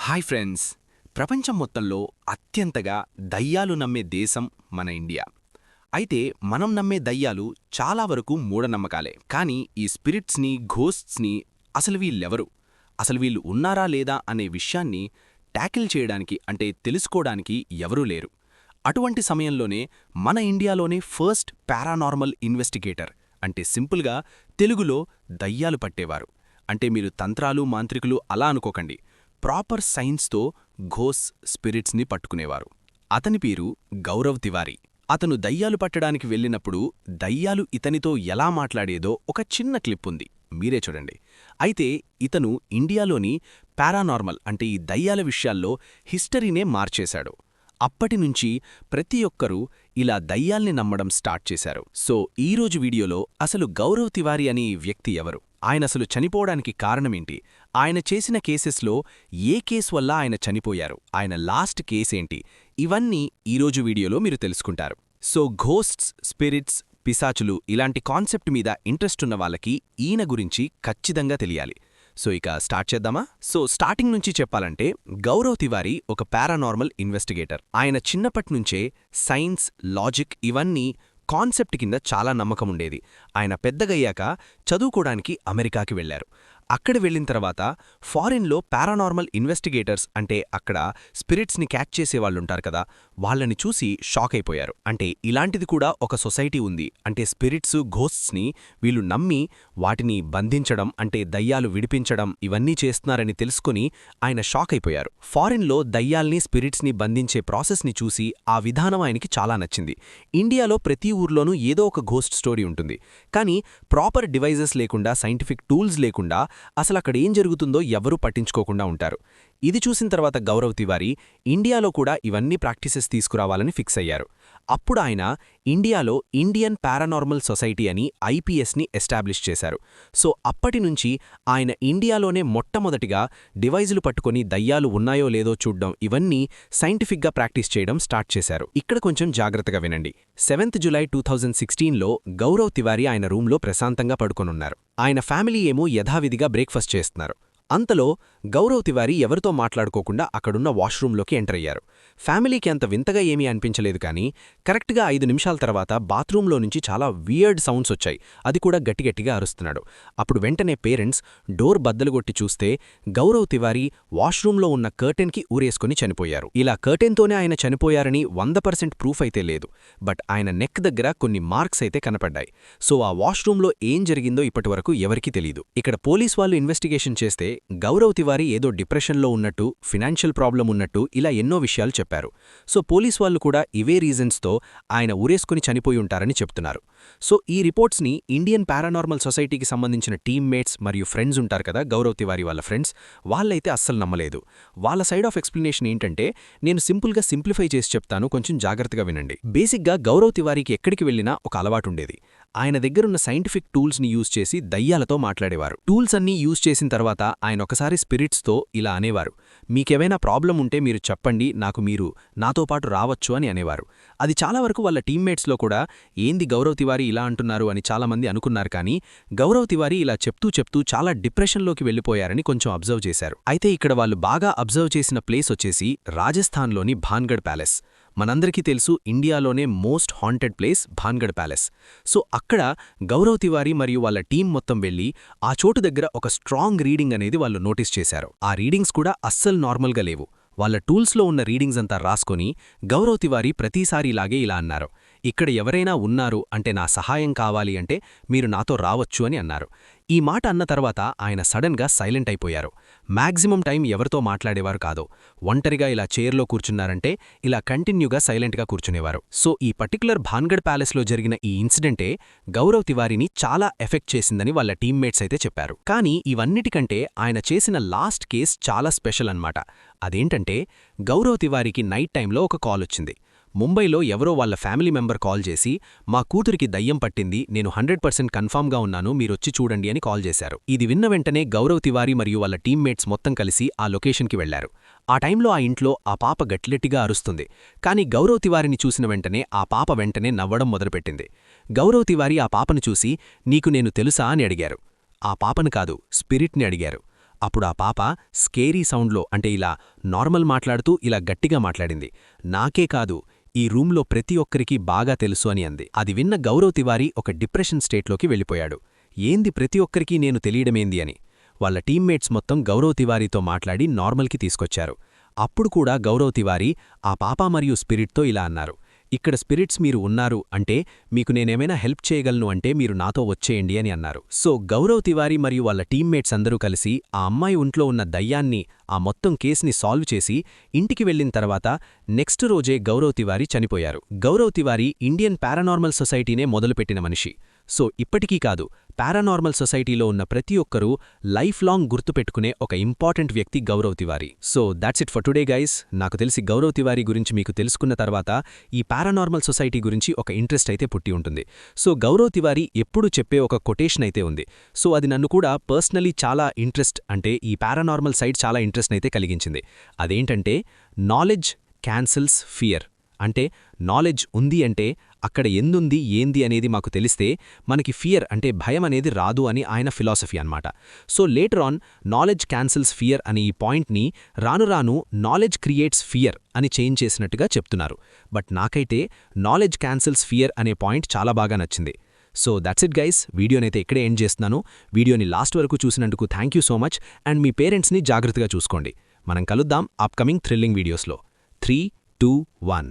Hi friends. ప్రపంచం మొత్తంలో అత్యంతగా దయ్యాలు నమ్మే దేశం మన ఇండియా. అయితే మనం నమ్మే దయ్యాలు చాలా వరకు మూఢనమ్మకాలే. కానీ ఈ స్పిరిట్స్ని, ఘోస్ట్స్ని అసలు వీళ్ళెవరు, అసలు వీళ్ళు ఉన్నారా లేదా అనే విషయాన్ని ట్యాకిల్ చేయడానికి, అంటే తెలుసుకోవడానికి ఎవరూ లేరు. అటువంటి సమయంలోనే మన ఇండియాలోనే ఫస్ట్ పారానార్మల్ ఇన్వెస్టిగేటర్, అంటే సింపుల్గా తెలుగులో దయ్యాలు పట్టేవారు. అంటే మీరు తంత్రాలు, మాంత్రికులు అలా అనుకోకండి. ప్రాపర్ సైన్స్తో ఘోస్ స్పిరిట్స్ని పట్టుకునేవారు. అతని పేరు గౌరవ్ తివారీ. అతను దయ్యాలు పట్టడానికి వెళ్ళినప్పుడు దయ్యాలు ఇతనితో ఎలా మాట్లాడేదో ఒక చిన్న క్లిప్ ఉంది, మీరే చూడండి. అయితే ఇతను ఇండియాలోని పారానార్మల్, అంటే ఈ దయ్యాల విషయాల్లో హిస్టరీనే మార్చేశాడు. అప్పటినుంచి ప్రతి ఒక్కరూ ఇలా దయ్యాల్ని నమ్మడం స్టార్ట్ చేశారు. సో ఈరోజు వీడియోలో అసలు గౌరవ్ తివారీ అనే ఈ వ్యక్తి ఎవరు, ఆయనసలు చనిపోవడానికి కారణమేంటి, ఆయన చేసిన కేసెస్లో ఏ కేసు వల్ల ఆయన చనిపోయారు, ఆయన లాస్ట్ కేసేంటి, ఇవన్నీ ఈరోజు వీడియోలో మీరు తెలుసుకుంటారు. సో ఘోస్ట్స్, స్పిరిట్స్, పిశాచులు ఇలాంటి కాన్సెప్ట్ మీద ఇంట్రెస్ట్ ఉన్న వాళ్ళకి ఈయన గురించి ఖచ్చితంగా తెలియాలి. సో ఇక స్టార్ట్ చేద్దామా? సో స్టార్టింగ్ నుంచి చెప్పాలంటే గౌరవ్ తివారీ ఒక పారానార్మల్ ఇన్వెస్టిగేటర్. ఆయన చిన్నప్పట్నుంచే సైన్స్, లాజిక్ ఇవన్నీ కాన్సెప్ట్ కింద చాలా నమ్మకముండేది. ఆయన పెద్దగయ్యాక చదువుకోడానికి అమెరికాకి వెళ్లారు. అక్కడ వెళ్ళిన తర్వాత ఫారిన్లో పారానార్మల్ ఇన్వెస్టిగేటర్స్, అంటే అక్కడ స్పిరిట్స్ని క్యాచ్ చేసేవాళ్ళుంటారు కదా, వాళ్ళని చూసి షాక్ అయిపోయారు. అంటే ఇలాంటిది కూడా ఒక సొసైటీ ఉంది, అంటే స్పిరిట్స్, ఘోస్ట్స్ని వీళ్ళు నమ్మి వాటిని బంధించడం, అంటే దయ్యాలు విడిపించడం ఇవన్నీ చేస్తున్నారని తెలుసుకుని ఆయన షాక్ అయిపోయారు. ఫారిన్లో దయ్యాల్ని, స్పిరిట్స్ని బంధించే ప్రాసెస్ని చూసి ఆ విధానం ఆయనకి చాలా నచ్చింది. ఇండియాలో ప్రతి ఊర్లోనూ ఏదో ఒక ఘోస్ట్ స్టోరీ ఉంటుంది, కానీ ప్రాపర్ డివైజెస్ లేకుండా, సైంటిఫిక్ టూల్స్ లేకుండా అసలక్కడ ఏం జరుగుతుందో ఎవ్వరూ పట్టించుకోకుండా ఉంటారు. ఇది చూసిన తర్వాత గౌరవ్ తివారీ ఇండియాలో కూడా ఇవన్నీ ప్రాక్టీసెస్ తీసుకురావాలని ఫిక్స్ అయ్యారు. అప్పుడు ఆయన ఇండియాలో ఇండియన్ పారానార్మల్ సొసైటీ అని ఐపీఎస్ని ఎస్టాబ్లిష్ చేశారు. సో అప్పటినుంచి ఆయన ఇండియాలోనే మొట్టమొదటిగా డివైజులు పట్టుకొని దయ్యాలు ఉన్నాయో లేదో చూడ్డం, ఇవన్నీ సైంటిఫిక్గా ప్రాక్టీస్ చేయడం స్టార్ట్ చేశారు. ఇక్కడ కొంచెం జాగ్రత్తగా వినండి. 7th జులై 2016లో గౌరవ్ తివారీ ఆయన రూంలో ప్రశాంతంగా పడుకొనున్నారు. ఆయన ఫ్యామిలీ ఏమో యథావిధిగా బ్రేక్ఫాస్ట్ చేస్తున్నారు. అంతలో గౌరవ్ తివారీ ఎవరితో మాట్లాడుకోకుండా అక్కడున్న వాష్రూంలోకి ఎంటర్ అయ్యారు. ఫ్యామిలీకి అంత వింతగా ఏమీ అనిపించలేదు, కానీ కరెక్ట్గా 5 నిమిషాల తర్వాత బాత్రూంలో నుంచి చాలా వియర్డ్ సౌండ్స్ వచ్చాయి. అది కూడా గట్టిగట్టిగా అరుస్తున్నాడు. అప్పుడు వెంటనే పేరెంట్స్ డోర్ బద్దలుగొట్టి చూస్తే గౌరవ్ తివారీ వాష్రూంలో ఉన్న కర్టెన్కి ఊరేసుకుని చనిపోయారు. ఇలా కర్టెన్తోనే ఆయన చనిపోయారని 100% ప్రూఫ్ అయితే లేదు, బట్ ఆయన నెక్ దగ్గర కొన్ని మార్క్స్ అయితే కనపడ్డాయి. సో ఆ వాష్రూంలో ఏం జరిగిందో ఇప్పటివరకు ఎవరికీ తెలీదు. ఇక్కడ పోలీస్ వాళ్ళు ఇన్వెస్టిగేషన్ చేస్తే గౌరవ్ తివారీ ఏదో డిప్రెషన్లో ఉన్నట్టు, ఫినాన్షియల్ ప్రాబ్లం ఉన్నట్టు ఇలా ఎన్నో విషయాలు చెప్పారు. సో పోలీస్ వాళ్ళు కూడా ఇవే రీజన్స్తో ఆయన ఊరేసుకుని చనిపోయి ఉంటారని చెప్తున్నారు. సో ఈ రిపోర్ట్స్ని ఇండియన్ పారానార్మల్ సొసైటీకి సంబంధించిన టీమ్మేట్స్ మరియు ఫ్రెండ్స్ ఉంటారు కదా, గౌరవ్ తివారీ వాళ్ళ ఫ్రెండ్స్, వాళ్ళైతే అస్సలు నమ్మలేదు. వాళ్ళ సైడ్ ఆఫ్ ఎక్స్ప్లెనేషన్ ఏంటంటే, నేను సింపుల్గా సింప్లిఫై చేసి చెప్తాను, కొంచెం జాగ్రత్తగా వినండి. బేసిక్గా గౌరవ్ తివారీకి ఎక్కడికి వెళ్ళినా ఒక అలవాటుండేది. ఆయన దగ్గరున్న సైంటిఫిక్ టూల్స్ని యూజ్ చేసి దయ్యాలతో మాట్లాడేవారు. టూల్స్ అన్నీ యూజ్ చేసిన తర్వాత ఆయన ఒకసారి స్పిరిట్స్తో ఇలా అనేవారు, మీకేవైనా ప్రాబ్లం ఉంటే మీరు చెప్పండి, మీరు నాతో పాటు రావచ్చు అని అనేవారు. అది చాలా వరకు వాళ్ళ టీమ్మేట్స్లో కూడా ఏంది గౌరవ్ తివారీ ఇలా అంటున్నారు అని చాలామంది అనుకున్నారు. కానీ గౌరవ్ తివారీ ఇలా చెప్తూ చాలా డిప్రెషన్లోకి వెళ్ళిపోయారని కొంచెం అబ్జర్వ్ చేశారు. అయితే ఇక్కడ వాళ్ళు బాగా అబ్జర్వ్ చేసిన ప్లేస్ వచ్చేసి రాజస్థాన్లోని భాన్గఢ్ ప్యాలెస్. మనందరికీ తెలుసు, ఇండియాలోనే most haunted place Bhangarh palace. So అక్కడ గౌరవ్ తివారీ మరియు వాళ్ళ టీం మొత్తం వెళ్లి ఆ చోటు దగ్గర ఒక స్ట్రాంగ్ రీడింగ్ అనేది వాళ్ళు నోటీస్ చేశారు. ఆ రీడింగ్స్ కూడా అస్సలు నార్మల్గా లేవు. వాళ్ళ టూల్స్లో ఉన్న రీడింగ్స్ అంతా రాసుకొని గౌరవ్ తివారీ ప్రతిసారిలాగే ఇలా అన్నారు, ఇక్కడ ఎవరైనా ఉన్నారు అంటే నా సహాయం కావాలి అంటే మీరు నాతో రావచ్చు అని అన్నారు. ఈ మాట అన్న తర్వాత ఆయన సడన్గా సైలెంట్ అయిపోయారు. మ్యాక్సిమం టైం ఎవరితో మాట్లాడేవారు కాదు. ఒంటరిగా ఇలా చైర్లో కూర్చున్నారంటే ఇలా కంటిన్యూగా సైలెంట్గా కూర్చునేవారు. సో ఈ పర్టికులర్ భాన్గఢ్ ప్యాలెస్లో జరిగిన ఈ ఇన్సిడెంటే గౌరవ్ తివారీని చాలా ఎఫెక్ట్ చేసిందని వాళ్ళ టీమ్మేట్స్ అయితే చెప్పారు. కానీ ఇవన్నిటికంటే ఆయన చేసిన లాస్ట్ కేస్ చాలా స్పెషల్ అన్నమాట. అదేంటంటే గౌరవ్ తివారీకి నైట్ టైంలో ఒక కాల్ వచ్చింది. ముంబైలో ఎవరో వాళ్ళ ఫ్యామిలీ మెంబర్ కాల్ చేసి, మా కూతురికి దయ్యం పట్టింది, నేను 100% కన్ఫామ్గా ఉన్నాను, మీరొచ్చి చూడండి అని కాల్ చేశారు. ఇది విన్న వెంటనే గౌరవ్ తివారీ మరియు వాళ్ళ టీమ్మేట్స్ మొత్తం కలిసి ఆ లొకేషన్కి వెళ్లారు. ఆ టైంలో ఆ ఇంట్లో ఆ పాప గట్టిగట్టిగా అరుస్తుంది. కానీ గౌరవ్ తివారీని చూసిన వెంటనే ఆ పాప వెంటనే నవ్వడం మొదలుపెట్టింది. గౌరవ్ తివారీ ఆ పాపను చూసి, నీకు నేను తెలుసా అని అడిగారు. ఆ పాపను కాదు, స్పిరిట్ని అడిగారు. అప్పుడు ఆ పాప స్కేరీ సౌండ్లో అంటే ఇలా నార్మల్ మాట్లాడుతూ ఇలా గట్టిగా మాట్లాడింది. నాకే కాదు, ఈ రూంలో ప్రతి ఒక్కరికీ బాగా తెలుసు అని అంది. అది విన్న గౌరవ్ తివారీ ఒక డిప్రెషన్ స్టేట్లోకి వెళ్ళిపోయాడు. ఏంది ప్రతి ఒక్కరికీ నేను తెలియడమేంది అని. వాళ్ళ టీమ్మేట్స్ మొత్తం గౌరవ్ తివారీతో మాట్లాడి నార్మల్కి తీసుకొచ్చారు. అప్పుడు కూడా గౌరవ్ తివారీ ఆ పాప మరియు స్పిరిట్తో ఇలా అన్నారు, ఇక్కడ స్పిరిట్స్ మీరు ఉన్నారు అంటే మీకు నేనేమైనా హెల్ప్ చేయగలను అంటే మీరు నాతో వచ్చేయండి అని అన్నారు. సో గౌరవ్ తివారీ మరియు వాళ్ళ టీమ్మేట్స్ అందరూ కలిసి ఆ అమ్మాయి ఒంట్లో ఉన్న దయ్యాన్ని ఆ మొత్తం కేసుని సాల్వ్ చేసి ఇంటికి వెళ్లిన తర్వాత నెక్స్ట్ రోజే గౌరవ్ తివారీ చనిపోయారు. గౌరవ్ తివారీ ఇండియన్ పారానార్మల్ సొసైటీనే మొదలుపెట్టిన మనిషి. సో ఇప్పటికీ కాదు, పారానార్మల్ సొసైటీలో ఉన్న ప్రతి ఒక్కరూ లైఫ్ లాంగ్ గుర్తుపెట్టుకునే ఒక ఇంపార్టెంట్ వ్యక్తి Gaurav Tiwari. So that's it for today guys. నాకు తెలిసి గౌరవ్ తివారీ గురించి మీకు తెలుసుకున్న తర్వాత ఈ పారానార్మల్ సొసైటీ గురించి ఒక ఇంట్రెస్ట్ అయితే పుట్టి ఉంటుంది. సో గౌరవ్ తివారీ ఎప్పుడూ చెప్పే ఒక కొటేషన్ అయితే ఉంది. సో అది నన్ను కూడా పర్సనలీ చాలా ఇంట్రెస్ట్ అంటే ఈ పారానార్మల్ సైడ్ చాలా ఇంట్రెస్ట్ అయితే కలిగించింది. అదేంటంటే నాలెడ్జ్ క్యాన్సిల్స్ ఫియర్. అంటే నాలెడ్జ్ ఉంది అంటే అక్కడ ఎందుంది ఏంది అనేది మాకు తెలిస్తే మనకి ఫియర్ అంటే భయం అనేది రాదు అని ఆయన ఫిలాసఫీ అన్నమాట. So later on knowledge cancels fear అని ఈ పాయింట్ని రాను రాను నాలెడ్జ్ క్రియేట్స్ ఫియర్ అని చేంజ్ చేసినట్టుగా చెప్తున్నారు. బట్ నాకైతే నాలెడ్జ్ క్యాన్సిల్స్ ఫియర్ అనే పాయింట్ చాలా బాగా నచ్చింది. So that's it guys. వీడియోనైతే ఇక్కడే ఎండ్ చేస్తున్నాను. వీడియోని లాస్ట్ వరకు చూసినందుకు thank you so much. And మీ పేరెంట్స్ని జాగ్రత్తగా చూసుకోండి. మనం కలుద్దాం అప్కమింగ్ థ్రిల్లింగ్ వీడియోస్లో. 3, 2, 1